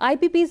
IPPs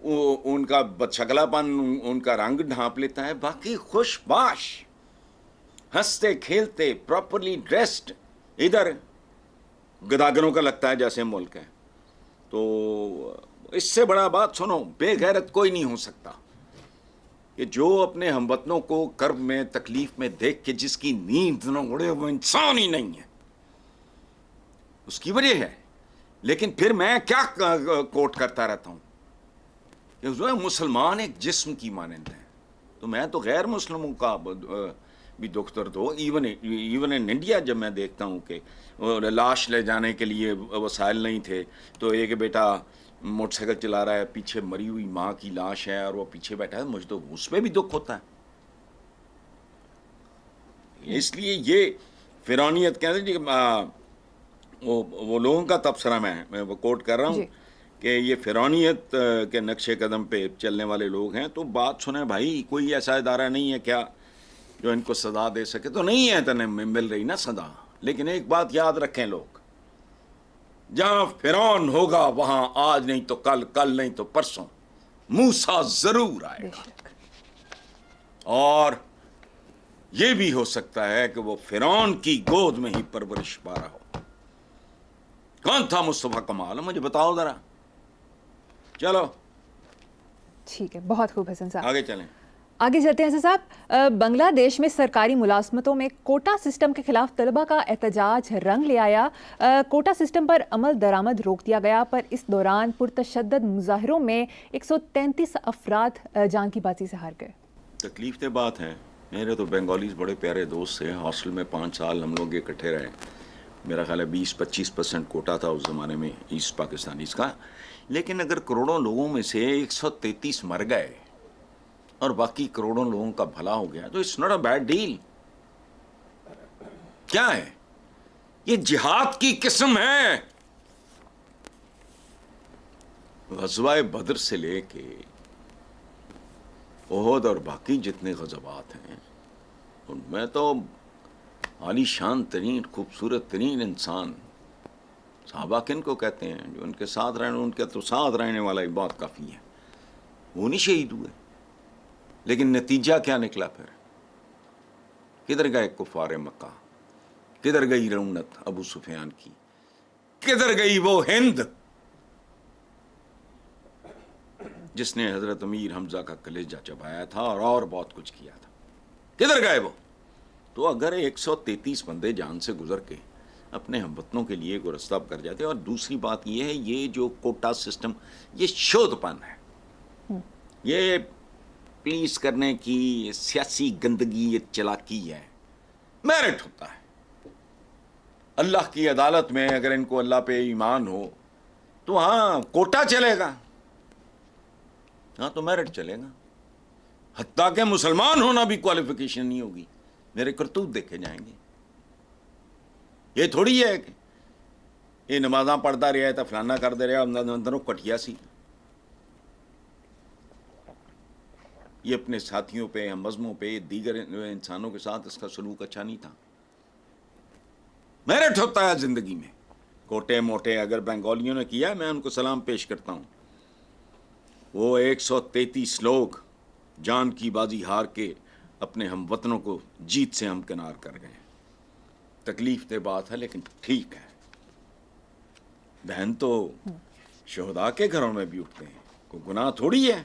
ان کا بدشکلا پن ان کا رنگ ڈھانپ لیتا ہے. باقی خوش باش ہنستے کھیلتے پراپرلی ڈریسڈ ادھر گداگروں کا لگتا ہے جیسے ملک ہے. تو اس سے بڑا بات سنو, بے غیرت کوئی نہیں ہو سکتا کہ جو اپنے ہم وطنوں کو کرب میں تکلیف میں دیکھ کے جس کی نیند نہ اڑے وہ انسان ہی نہیں ہے. اس کی وجہ ہے. لیکن پھر میں کیا کوٹ کرتا رہتا ہوں کہ جو ہے مسلمان ایک جسم کی مانند ہے. تو میں تو غیر مسلموں کا بھی دکھ درد ہو. ایون ان انڈیا جب میں دیکھتا ہوں کہ لاش لے جانے کے لیے وسائل نہیں تھے تو ایک بیٹا موٹر سائیکل چلا رہا ہے, پیچھے مری ہوئی ماں کی لاش ہے اور وہ پیچھے بیٹھا ہے, مجھے تو اس پہ بھی دکھ ہوتا ہے. اس لیے یہ فرعونیت کہتے ہیں وہ لوگوں کا تبصرہ میں وہ کوٹ کر رہا ہوں کہ یہ فرعونیت کے نقش قدم پہ چلنے والے لوگ ہیں. تو بات سنیں بھائی, کوئی ایسا ادارہ نہیں ہے کیا جو ان کو سزا دے سکے؟ تو نہیں ہے تنہیں مل رہی نا سزا. لیکن ایک بات یاد رکھیں لوگ, جہاں فرعون ہوگا وہاں آج نہیں تو کل, کل نہیں تو پرسوں موسیٰ ضرور آئے گا. اور یہ بھی ہو سکتا ہے کہ وہ فرعون کی گود میں ہی پرورش پا رہا ہو. کون تھا مصطفیٰ کمال؟ مجھے بتاؤ ذرا. چلو ٹھیک ہے, بہت خوب حسن صاحب. آگے چلیں. آگے چلتے ہیں حسن صاحب. بنگلہ دیش میں سرکاری ملازمتوں میں کوٹا سسٹم کے خلاف طلبہ کا احتجاج رنگ لے آیا. کوٹا سسٹم پر عمل درآمد روک دیا گیا, پر اس دوران پرتشدد مظاہروں میں 133 افراد جان کی بازی سے ہار گئے. تکلیف دہ بات ہے. میرے تو بنگالیز بڑے پیارے دوست تھے. ہاسٹل میں 5 سال ہم لوگ اکٹھے رہے. میرا خیال ہے 20-25% کوٹا تھا اس زمانے میں ایسٹ پاکستانیز کا. لیکن اگر کروڑوں لوگوں میں سے 133 مر گئے اور باقی کروڑوں لوگوں کا بھلا ہو گیا تو it's not a bad deal. کیا ہے یہ؟ جہاد کی قسم ہے. غزوہ بدر سے لے کے احد اور باقی جتنے غزوات ہیں ان میں تو عالی شان ترین خوبصورت ترین انسان صحابہ کن کو کہتے ہیں؟ جو ان کے ساتھ رہنے, ان کے تو ساتھ رہنے والا ہی بہت کافی ہے. وہ نہیں شہید ہوئے. لیکن نتیجہ کیا نکلا پھر؟ کدھر گئے کفار مکہ؟ کدھر گئی رونت ابو سفیان کی؟ کدھر گئی وہ ہند جس نے حضرت امیر حمزہ کا کلیجہ چبایا تھا اور بہت کچھ کیا تھا؟ کدھر گئے وہ؟ تو اگر 133 بندے جان سے گزر کے اپنے ہم وطنوں کے لیے کو رستہ کر جاتے. اور دوسری بات یہ ہے, یہ جو کوٹا سسٹم یہ شودھ پن ہے, یہ پلیز کرنے کی سیاسی گندگی, یہ چلاکی ہے. میرٹ ہوتا ہے اللہ کی عدالت میں. اگر ان کو اللہ پہ ایمان ہو تو ہاں کوٹا چلے گا, ہاں تو میرٹ چلے گا. حتیٰ کہ مسلمان ہونا بھی کوالیفیکیشن نہیں ہوگی. میرے کرتوت دیکھے جائیں گے. یہ تھوڑی ہے کہ یہ نمازاں پڑھتا رہا ہے تو فلانا کر دے رہا اندروں کٹیا سی. یہ اپنے ساتھیوں پہ, ہم مذہبوں پہ, دیگر انسانوں کے ساتھ اس کا سلوک اچھا نہیں تھا. میرٹ ہوتا ہے زندگی میں. کوٹے موٹے اگر بنگالیوں نے کیا, میں ان کو سلام پیش کرتا ہوں. وہ 133 لوگ جان کی بازی ہار کے اپنے ہم وطنوں کو جیت سے ہمکنار کر گئے. تکلیف دہ بات ہے لیکن ٹھیک ہے. بہن تو شہداء کے گھروں میں بھی اٹھتے ہیں, کوئی گناہ تھوڑی ہے.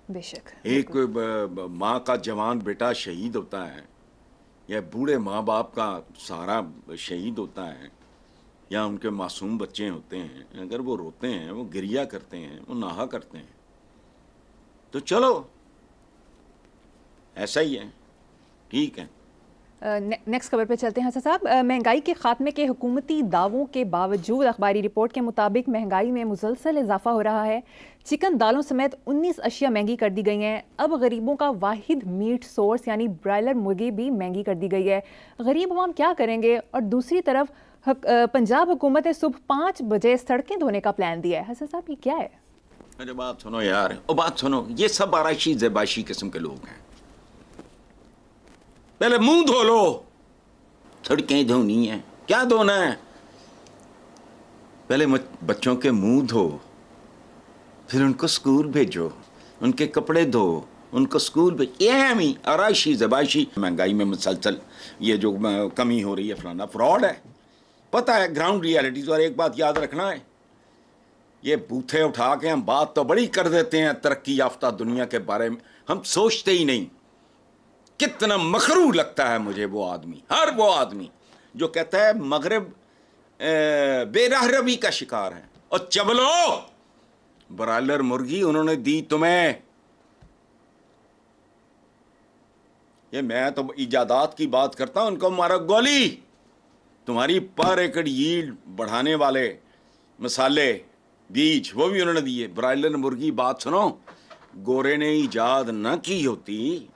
بے شک. ایک ماں کا جوان بیٹا شہید ہوتا ہے, یا بوڑھے ماں باپ کا سہارا شہید ہوتا ہے, یا ان کے معصوم بچے ہوتے ہیں, اگر وہ روتے ہیں, وہ گریہ کرتے ہیں, وہ ناہا کرتے ہیں, تو چلو ایسا ہی ہے, ٹھیک ہے. نیکسٹ خبر پہ چلتے ہیں حسن صاحب. مہنگائی کے خاتمے کے حکومتی دعووں کے باوجود اخباری رپورٹ کے مطابق مہنگائی میں مسلسل اضافہ ہو رہا ہے. چکن, دالوں سمیت 19 اشیاء مہنگی کر دی گئی ہیں. اب غریبوں کا واحد میٹ سورس یعنی برائلر مرغی بھی مہنگی کر دی گئی ہے. غریب عوام کیا کریں گے؟ اور دوسری طرف پنجاب حکومت نے صبح 5 بجے سڑکیں دھونے کا پلان دیا ہے. حسن صاحب یہ کیا ہے؟ ارے بات سنو یار, بات سنو. یہ سب آرائشی زیبائشی قسم کے لوگ ہیں. پہلے منہ دھو لو. سڑکیں دھونی ہیں, کیا دھونا ہے؟ پہلے بچوں کے منہ دھو, پھر ان کو اسکول بھیجو, ان کے کپڑے دھو, ان کو اسکول بھیج, یہ آرائشی زبائشی مہنگائی میں مسلسل یہ جو کمی ہو رہی ہے فلانا فراڈ ہے. پتہ ہے گراؤنڈ ریالٹیز. اور ایک بات یاد رکھنا ہے, یہ بوتھے اٹھا کے ہم بات تو بڑی کر دیتے ہیں ترقی یافتہ دنیا کے بارے میں, ہم سوچتے ہی نہیں. کتنا مغرور لگتا ہے مجھے وہ آدمی, ہر وہ آدمی جو کہتا ہے مغرب بے راہ روی کا شکار ہے. اور چبلو برائلر مرغی انہوں نے دی تمہیں. یہ میں تو ایجادات کی بات کرتا ہوں, ان کو مارا گولی. تمہاری پر ایکڑ ییلڈ بڑھانے والے مسالے بیج وہ بھی انہوں نے دیے. برائلر مرغی بات سنو, گورے نے ایجاد نہ کی ہوتی,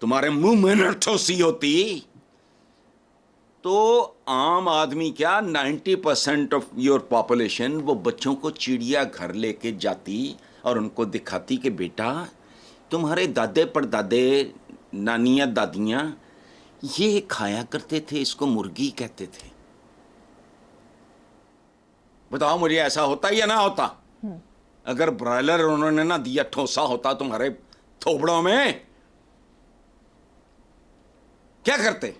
تمہارے منہ میں نہ ٹھوسی ہوتی, تو عام آدمی کیا 90% آف یور پاپولیشن وہ بچوں کو چڑیا گھر لے کے جاتی اور ان کو دکھاتی کہ بیٹا تمہارے دادے پردادے نانیاں دادیاں یہ کھایا کرتے تھے, اس کو مرغی کہتے تھے. بتاؤ مجھے ایسا ہوتا یا نہ ہوتا؟ اگر برائلر انہوں نے نہ دیا ٹھوسا ہوتا تمہارے تھوبڑوں میں, کیا کرتے؟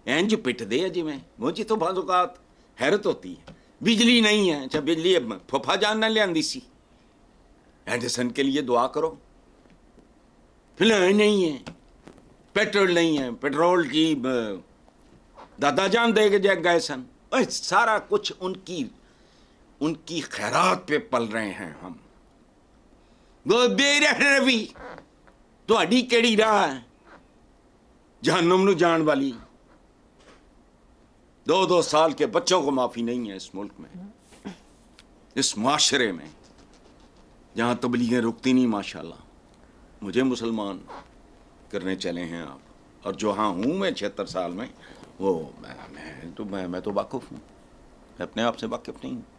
اینج پٹ دے جی میں. مجھے تو بعض اوقات حیرت ہوتی ہے, بجلی نہیں ہے. اچھا بجلی پھپھا جان نہ لے آندی سی, ایڈیسن کے لیے دعا کرو. فلان نہیں ہے, پیٹرول نہیں ہے, پیٹرول کی دادا جان دے کے جگ گئے سن. سارا کچھ ان کی خیرات پہ پل رہے ہیں ہم. وہ بے روی تہاڈی کیڑی راہ ہے جہنم نو جان والی. 2 سال کے بچوں کو معافی نہیں ہے اس ملک میں, اس معاشرے میں, جہاں تبلیغیں رکتی نہیں ماشاءاللہ. مجھے مسلمان کرنے چلے ہیں آپ, اور جو ہاں ہوں میں 76 سال میں, وہ میں تو واقف ہوں, میں اپنے آپ سے واقف نہیں ہوں.